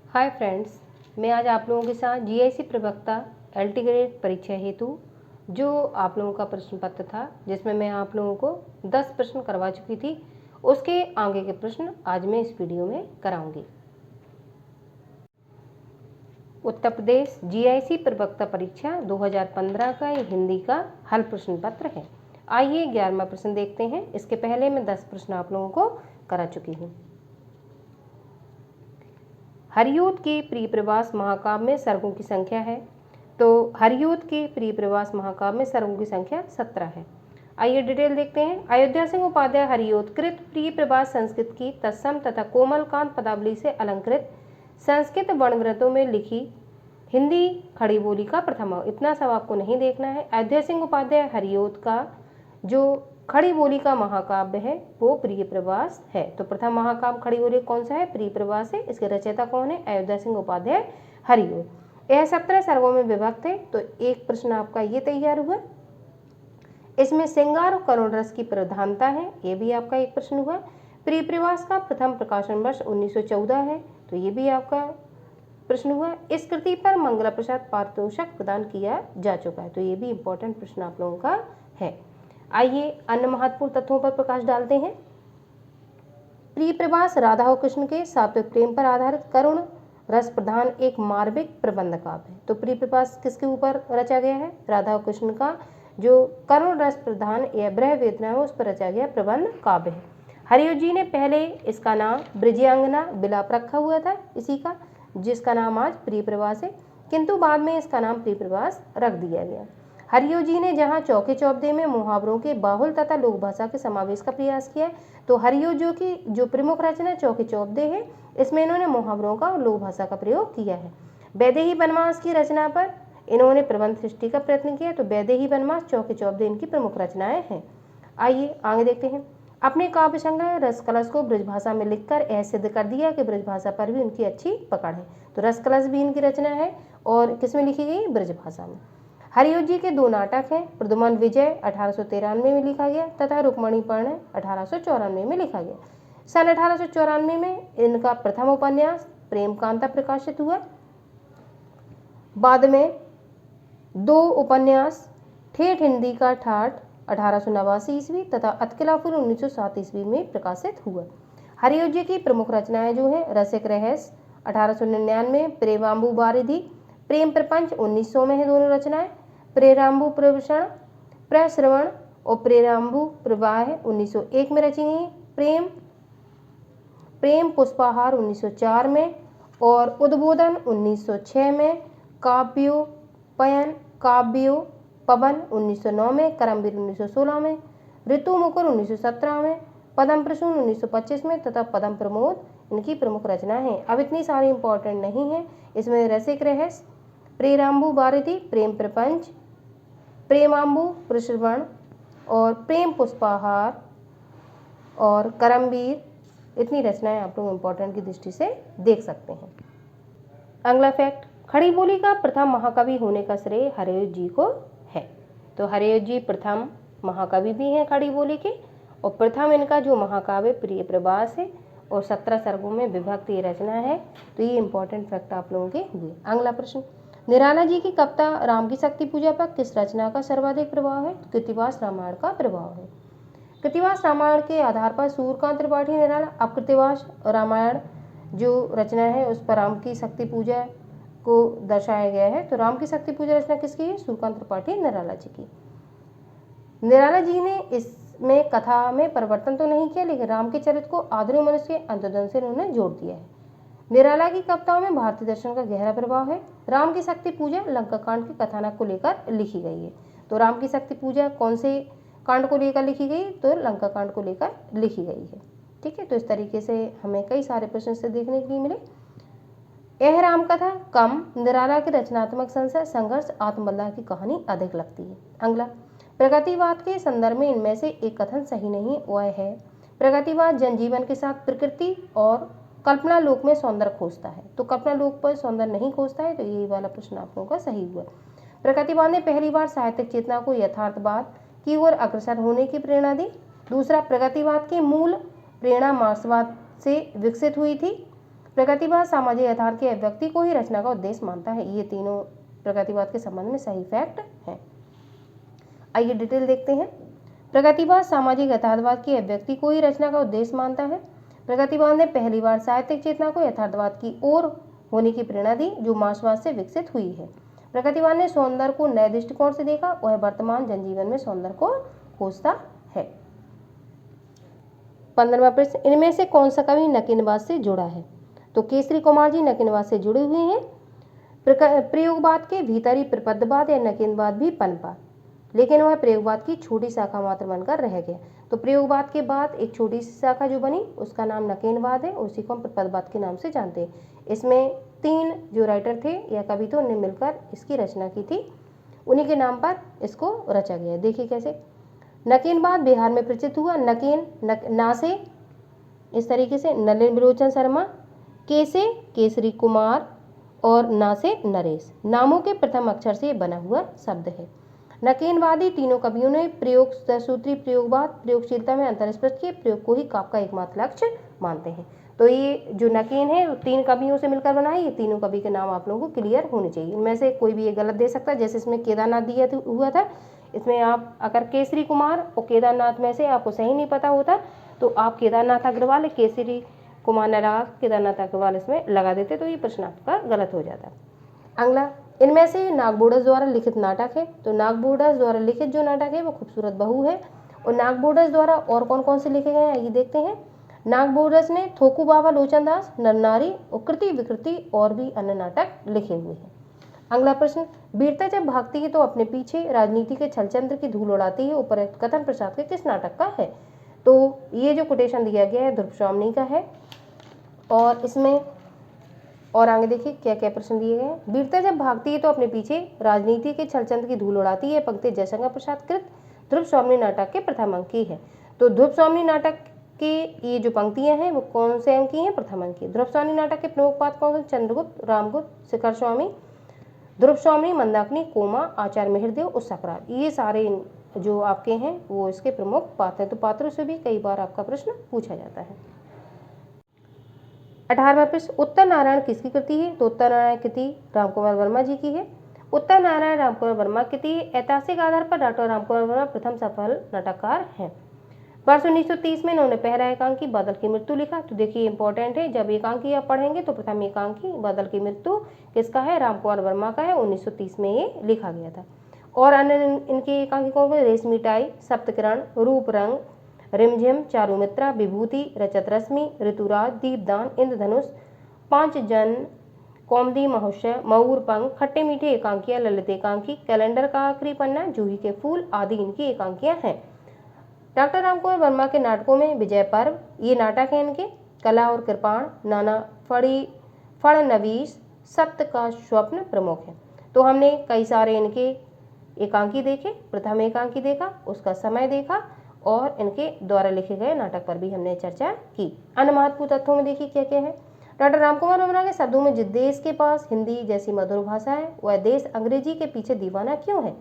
Hi friends, मैं आज आप लोगों के साथ जीआईसी प्रवक्ता एलटी ग्रेड परीक्षा हेतु जो आप लोगों का प्रश्न पत्र था जिसमें मैं आप लोगों को 10 प्रश्न करवा चुकी थी, उसके आगे के प्रश्न आज मैं इस वीडियो में कराऊंगी। उत्तर प्रदेश जीआईसी प्रवक्ता परीक्षा 2015 का ये हिंदी का हल प्रश्न पत्र है। आइए 11वां प्रश्न देखते हैं। इसके पहले मैं 10 प्रश्न आप लोगों को करा चुकी हूँ। हरियूद के प्रिय प्रवास महाकाव्य में सर्गों की संख्या है, तो हरियूद के प्रिय प्रवास महाकाव्य में सर्गों की संख्या 17 है। आइए डिटेल देखते हैं। अयोध्या सिंह उपाध्याय हरियोत्कृत प्रिय प्रवास संस्कृत की तत्सम तथा कोमलकांत पदावली से अलंकृत संस्कृत वर्णव्रतों में लिखी हिंदी खड़ी बोली का प्रथम। इतना सब आपको नहीं देखना है। अयोध्या सिंह उपाध्याय हरियोद का जो खड़ी बोली का महाकाव्य है वो प्रिय प्रवास है। तो प्रथम महाकाव्य खड़ी बोली कौन सा है? प्रिय प्रवास है। इसके रचयिता कौन है? अयोध्या सिंह उपाध्याय हरियोद। यह 17 सर्गों में विभक्त है। तो एक प्रश्न आपका ये तैयार हुआ। इसमें श्रृंगार और करुण रस की प्रधानता है, ये भी आपका एक प्रश्न हुआ। प्रिय प्रवास का प्रथम प्रकाशन वर्ष 1914 है, तो ये भी आपका प्रश्न हुआ। इस कृति पर मंगला प्रसाद पारितोषिक प्रदान किया जा चुका है, तो ये भी इंपॉर्टेंट प्रश्न आप लोगों का है। आइए अन्य महत्वपूर्ण तथ्यों पर प्रकाश डालते हैं। प्रिय प्रवास राधा और कृष्ण के सात्विक प्रेम पर आधारित करुण रस प्रधान एक मार्मिक प्रबंध काव्य है। तो प्रिय प्रवास किसके ऊपर रचा गया है? राधा और कृष्ण का जो करुण रस प्रधान या ब्रह वेदना है उस पर रचा गया प्रबंध काव्य है। हरियोद जी ने पहले इसका नाम ब्रजांगना विलाप रखा हुआ था इसी का, जिसका नाम आज प्रिय प्रवास है, किंतु बाद में इसका नाम प्रिय प्रवास रख दिया गया। हरियोद जी ने जहाँ चौके चौपदे में मुहावरों के बाहुल तथा लोक भाषा के समावेश का प्रयास किया, तो हरियोद जी की जो प्रमुख रचना चौके चौपदे है, इसमें इन्होंने मुहावरों का और लोक भाषा का प्रयोग किया है। वैदेही वनवास की रचना पर इन्होंने प्रबंध सृष्टि का प्रयत्न किया, तो वैदेही वनवास चौके चौपदे इनकी प्रमुख रचनाएं हैं। आइए आगे देखते हैं। अपने काव्य संग्रह रस कलश को ब्रजभाषा में लिखकर यह सिद्ध कर दिया कि ब्रजभाषा पर भी उनकी अच्छी पकड़ है। तो रस कलश भी इनकी रचना है और किसमें लिखी गई? ब्रजभाषा में। हरियोद जी के 2 नाटक हैं। प्रद्युमन विजय 1893 में लिखा गया तथा रुक्मणी पर्ण 1894 में लिखा गया। सन 1894 में इनका प्रथम उपन्यास प्रेम कांता प्रकाशित हुआ। बाद में 2 उपन्यास ठेठ हिंदी का ठाठ 1889 ईस्वी तथा अतकिलापुर 1907 ईस्वी में प्रकाशित हुआ। हरियोद जी की प्रमुख रचनाएं जो है रसिक रहस्य 1899, प्रेमांबु बारिधि, प्रेम प्रपंच 1900 में है दोनों रचनाएं। प्रेरांबु प्रवचन प्रश्रवण और प्रेरांबु प्रवाह 1901 में रची गई। प्रेम पुष्पाहार 1904 में और उद्बोधन 1906 में। काव्योपवन 1909 में। करमवीर 1916 में। ऋतु मुकुर 1917 में। पद्म प्रसून 1925 में तथा पद्म प्रमोद इनकी प्रमुख रचना है। अब इतनी सारी इंपॉर्टेंट नहीं है। इसमें रसिक रहस्य, प्रेरांबु बारिधि, प्रेम प्रपंच, प्रेमांबु प्रश्रवण और प्रेम पुष्पाहार और करमवीर इतनी रचनाएं आप लोग इंपॉर्टेंट की दृष्टि से देख सकते हैं। अगला फैक्ट, खड़ी बोली का प्रथम महाकवि होने का श्रेय हरियोद जी को है। तो हरियोद जी प्रथम महाकवि भी हैं खड़ी बोली के और प्रथम इनका जो महाकाव्य प्रिय प्रवास है और 17 सर्गों में विभक्त ये रचना है। तो ये इंपॉर्टेंट फैक्ट आप लोगों के हुए। अगला प्रश्न, निराला जी की कविता राम की शक्ति पूजा पर किस रचना का सर्वाधिक प्रभाव है? कृतिवास रामायण का प्रभाव है। कृतिवास रामायण के आधार पर सूर्यकांत त्रिपाठी निराला। अब कृतिवास रामायण जो रचना है उस पर राम की शक्ति पूजा को दर्शाया गया है। तो राम की शक्ति पूजा रचना किसकी है? सूर्यकांत त्रिपाठी निराला जी की। निराला जी ने इसमें कथा में परिवर्तन तो नहीं किया, लेकिन राम के चरित्र को आधुनिक मनुष्य के अंतोदन से उन्होंने जोड़ दिया है। निराला की कविताओं में भारतीय दर्शन का गहरा प्रभाव है। राम की शक्ति पूजा लंका कांड के कथानक को लेकर लिखी गई है। तो राम की शक्ति पूजा कौन से कांड को लेकर लिखी गई? तो लंका कांड को लेकर लिखी गई है। ठीक है, तो इस तरीके से हमें कई सारे प्रश्न से देखने के लिए मिले। यह राम कथा कम, निराला की रचनात्मक संघर्ष आत्मबलिदान की कहानी अधिक लगती है। अगला, प्रगतिवाद के संदर्भ में इनमें से एक कथन सही नहीं, वह है प्रगतिवाद जनजीवन के साथ प्रकृति और कल्पना लोक में सौंदर्य खोजता है। तो कल्पना लोक पर सौंदर्य नहीं खोजता है, तो यही वाला प्रश्न आप लोगों का सही हुआ। प्रगतिवाद ने पहली बार साहित्यिक चेतना को यथार्थवाद की ओर अग्रसर होने की प्रेरणा दी। दूसरा, प्रगतिवाद की मूल प्रेरणा मार्क्सवाद से विकसित हुई थी। प्रगतिवाद सामाजिक यथार्थ के अभिव्यक्ति को ही रचना का उद्देश्य मानता है। ये तीनों प्रगतिवाद के संबंध में सही फैक्ट है। आइए डिटेल देखते हैं। प्रगतिवाद सामाजिक यथार्थवाद की अभिव्यक्ति को ही रचना का उद्देश्य मानता है। प्रगतिवाद ने पहली बार साहित्यिक चेतना को यथार्थवाद की ओर होने की प्रेरणा दी, जो मार्क्सवाद से विकसित हुई है। प्रगतिवाद ने सौंदर्य को नए दृष्टिकोण से देखा। वह वर्तमान जनजीवन में सौंदर्य को खोजता है। 15वां प्रश्न, इनमें से कौन सा कवि नकीनवाद से जुड़ा है? तो केसरी कुमार जी नकीनवाद से जुड़े हुए हैं। प्रयोगवाद के भीतर ही प्रपद्धवाद या नकीनवाद भी पनपा, लेकिन वह प्रयोगवाद की छोटी शाखा मात्र बनकर रह गया। तो प्रयोगवाद के बाद एक छोटी सी शाखा जो बनी उसका नाम नकीनवाद है, उसी को हम प्रपद्धवाद के नाम से जानते हैं। इसमें 3 जो राइटर थे या कवि थे उन्होंने मिलकर इसकी रचना की थी, उन्हीं के नाम पर इसको रचा गया। देखिए कैसे। नकीनवाद बिहार में प्रचलित हुआ। नकीन ना से इस तरीके से नलिन विलोचन शर्मा, के से केसरी कुमार और ना से नरेश, नामों के प्रथम अक्षर से बना हुआ शब्द है। नकीनवादी तीनों कवियों ने प्रयोग सूत्री प्रयोगवाद प्रयोगशीलता में अंतर स्पष्ट किए, प्रयोग को ही काव्य का एकमात्र लक्ष्य मानते हैं। तो ये जो नकीन है वो 3 कवियों से मिलकर बना है। ये तीनों कवि के नाम आप लोगों को क्लियर होने चाहिए। इनमें से कोई भी ये गलत दे सकता है, जैसे इसमें केदारनाथ दिया हुआ था, इसमें आप अगर केसरी कुमार और केदारनाथ में से आपको सही नहीं पता होता तो आप केदारनाथ अग्रवाल केसरी कुमार ने लगा केदारनाथ अग्रवाल इसमें लगा देते, तो ये प्रश्न आपका गलत हो जाता। अगला, इनमें से नागबोडस द्वारा लिखित नाटक है। तो नागबोडस द्वारा लिखित जो नाटक है वो खूबसूरत बहू है। और नागबोडस द्वारा और कौन कौन से लिखे गए हैं ये देखते हैं। नागबोडस ने थोकू बाबा लोचनदास, नरनारी, उकृति विकृति और भी अन्य नाटक लिखे हुए हैं। अगला प्रश्न, वीरता जब भागती है तो अपने पीछे राजनीति के छलचंद्र की धूल उड़ाती है, उपरोक्त कथन प्रसाद के किस नाटक का है? तो ये जो कोटेशन दिया गया है ध्रुव स्वामी का है। और इसमें और आगे देखिए क्या क्या प्रश्न दिए गए हैं। वीरता जब भागती है तो अपने पीछे राजनीति के छलचंद्र की धूल उड़ाती है, पंक्ति जयशंकर प्रसाद कृत ध्रुव स्वामी नाटक के प्रथम अंक की है। तो ध्रुव स्वामी नाटक के ये जो पंक्तियां हैं वो कौन से अंक की हैं? प्रथम अंक की। ध्रुव स्वामी नाटक के प्रमुख पात्र कौन? चंद्रगुप्त, रामगुप्त, शिखर स्वामी, ध्रुव स्वामी, मंदाकिनी, कोमा, आचार्य मिहिरदेव और सकरात, ये सारे जो आपके हैं वो इसके प्रमुख पात्र हैं। तो पात्रों से भी कई बार आपका प्रश्न पूछा जाता है। 18वां प्रश्न, उत्तर नारायण किसकी कृति है? तो उत्तर नारायण कृति रामकुमार वर्मा जी की है। उत्तर नारायण रामकुमार वर्मा कृति ऐतिहासिक आधार पर डॉक्टर रामकुमार वर्मा प्रथम सफल नाटककार हैं। वर्ष 1930 में इन्होंने पहला एकांकी बादल की मृत्यु लिखा। तो देखिए इंपॉर्टेंट है, जब एकांकी आप पढ़ेंगे तो प्रथम एकांकी बादल की मृत्यु किसका है? रामकुमार वर्मा का है। 1930 में ये लिखा गया था। और अन्य इनके एकांकी कौन से? रेशमिटाई, सप्तकिरण, रूप रंग, रिमझिम, चारुमित्रा, विभूति, रचत रश्मि, ऋतुराज, दीपदान, इंद्रधनुष, 5 जन, कौमदी महोत्सव, मऊर पंख, खट्टे मीठे एकांकियां, ललित एकांकी, कैलेंडर का आखिरी पन्ना, जूही के फूल आदि इनकी एकांकियां हैं। डॉक्टर रामकुमार वर्मा के नाटकों में विजय पर्व ये नाटक है इनके, कला और कृपाण, नाना फड़नवीस, सत्य का स्वप्न प्रमुख है। तो हमने कई सारे इनके एकांकी देखे, प्रथम एकांकी देखा, उसका समय देखा और इनके द्वारा लिखे गए नाटक पर भी हमने चर्चा की। अन्य महत्वपूर्ण तथ्यों में देखिए क्या क्या है। डॉक्टर रामकुमार वर्मा के शब्दों में जिस देश के पास हिंदी जैसी मधुर भाषा है वह देश अंग्रेजी के पीछे दीवाना क्यों है?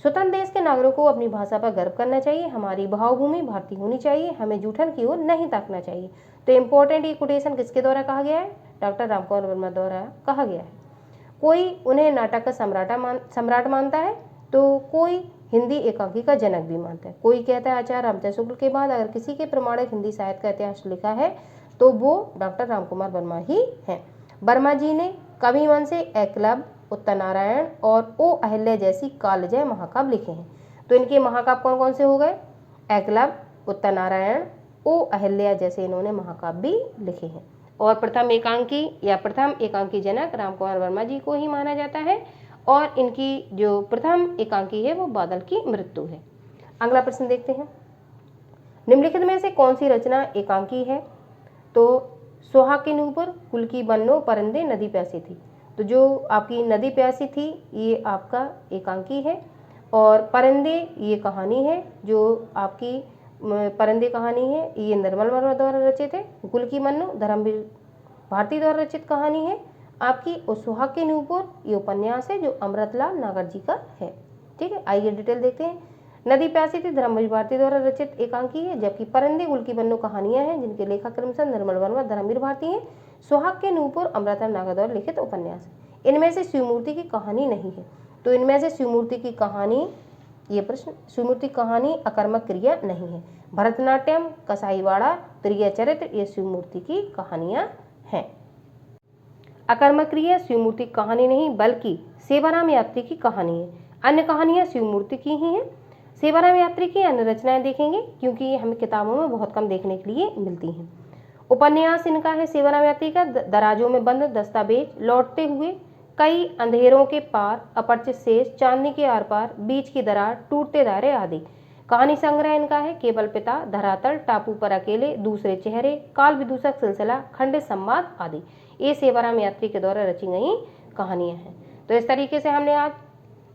स्वतंत्र देश के नागरिकों को अपनी भाषा पर गर्व करना चाहिए। हमारी भावभूमि भारतीय होनी चाहिए। हमें जूठन की ओर नहीं ताकना चाहिए। तो इम्पोर्टेंट ये कोटेशन किसके द्वारा कहा गया है? डॉक्टर रामकुमार वर्मा द्वारा कहा गया है। कोई उन्हें नाटक का सम्राट मानता है तो कोई हिंदी एकांकी का जनक भी मानता है। कोई कहता है आचार्य रामचंद्र शुक्ल के बाद अगर किसी के प्रमाणिक हिंदी साहित्य का इतिहास लिखा है तो वो डॉक्टर रामकुमार वर्मा ही हैं। वर्मा जी ने कवि मन से एकलव्य, उत्तर नारायण और ओ अहिल्या जैसी कालजय महाकाव्य लिखे हैं। तो इनके महाकाव्य कौन कौन से हो गए? एकलव्य, उत्तर नारायण, ओ अहिल्या जैसे इन्होंने महाकाव्य भी लिखे हैं। और प्रथम एकांकी या प्रथम एकांकी जनक रामकुमार वर्मा जी को ही माना जाता है। और इनकी जो प्रथम एकांकी है वो बादल की मृत्यु है। अगला प्रश्न देखते हैं। निम्नलिखित में से कौन सी रचना एकांकी है? तो सोहा के नूपुर, कुल की बन्नो, परिंदे, नदी प्यासी थी। तो जो आपकी नदी प्यासी थी ये आपका एकांकी है। और परिंदे ये कहानी है, जो आपकी परिंदे कहानी है ये निर्मल वर्मा द्वारा रचित है। कुल की बन्नो धर्मवीर भारती द्वारा रचित कहानी है आपकी। और सुहाग के नूपुर ये उपन्यास है जो अमृतलाल नागर जी का है। ठीक है, आइए डिटेल देखते हैं। नदी प्यासी थी धर्मवीर भारती द्वारा रचित एकांकी है, जबकि परिंदे गुल की बन्नो कहानियां हैं जिनके लेखक क्रमशः निर्मल वर्मा, धर्मवीर भारती हैं। सुहाग के नूपुर अमृतम नागौर लिखित उपन्यास है। इनमें से शिवमूर्ति की कहानी नहीं है। तो इनमें से शिवमूर्ति की कहानी, ये प्रश्न, शिवमूर्ति कहानी अकर्मक क्रिया नहीं है। भरतनाट्यम, कसाईवाड़ा, त्रिय चरित्र, ये शिवमूर्ति की कहानियां हैं। अकर्मक क्रिया शिवमूर्ति की कहानी नहीं बल्कि सेवाराम यात्री की कहानी है। अन्य कहानियां शिवमूर्ति की ही हैं। सेवाराम यात्री की अन्य रचनाएं देखेंगे क्योंकि ये हमें किताबों में बहुत कम देखने के लिए मिलती हैं। उपन्यास इनका है सेवाराम यात्री का दराजों में बंद दस्तावेज, लौटते हुए, कई अंधेरों के पार, अपरिचित शेष, चांदनी के आर पार, बीच की दरार, टूटते दायरे आदि। कहानी संग्रह इनका है केवल पिता, धरातल, टापू पर अकेले, दूसरे चेहरे, काल विदूषक सिलसिला, खंडित संवाद आदि। ये सेवाराम यात्री के द्वारा रची गई कहानियां हैं। तो इस तरीके से हमने आज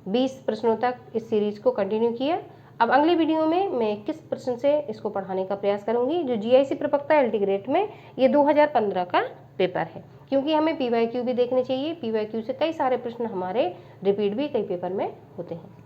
20 प्रश्नों तक इस सीरीज को कंटिन्यू किया। अब अगली वीडियो में मैं 21 प्रश्न से इसको पढ़ाने का प्रयास करूंगी, जो जीआईसी प्रपक्ता एलटी ग्रेड में ये 2015 का पेपर है, क्योंकि हमें पीवाईक्यू भी देखने चाहिए। पीवाईक्यू से कई सारे प्रश्न हमारे रिपीट भी कई पेपर में होते हैं।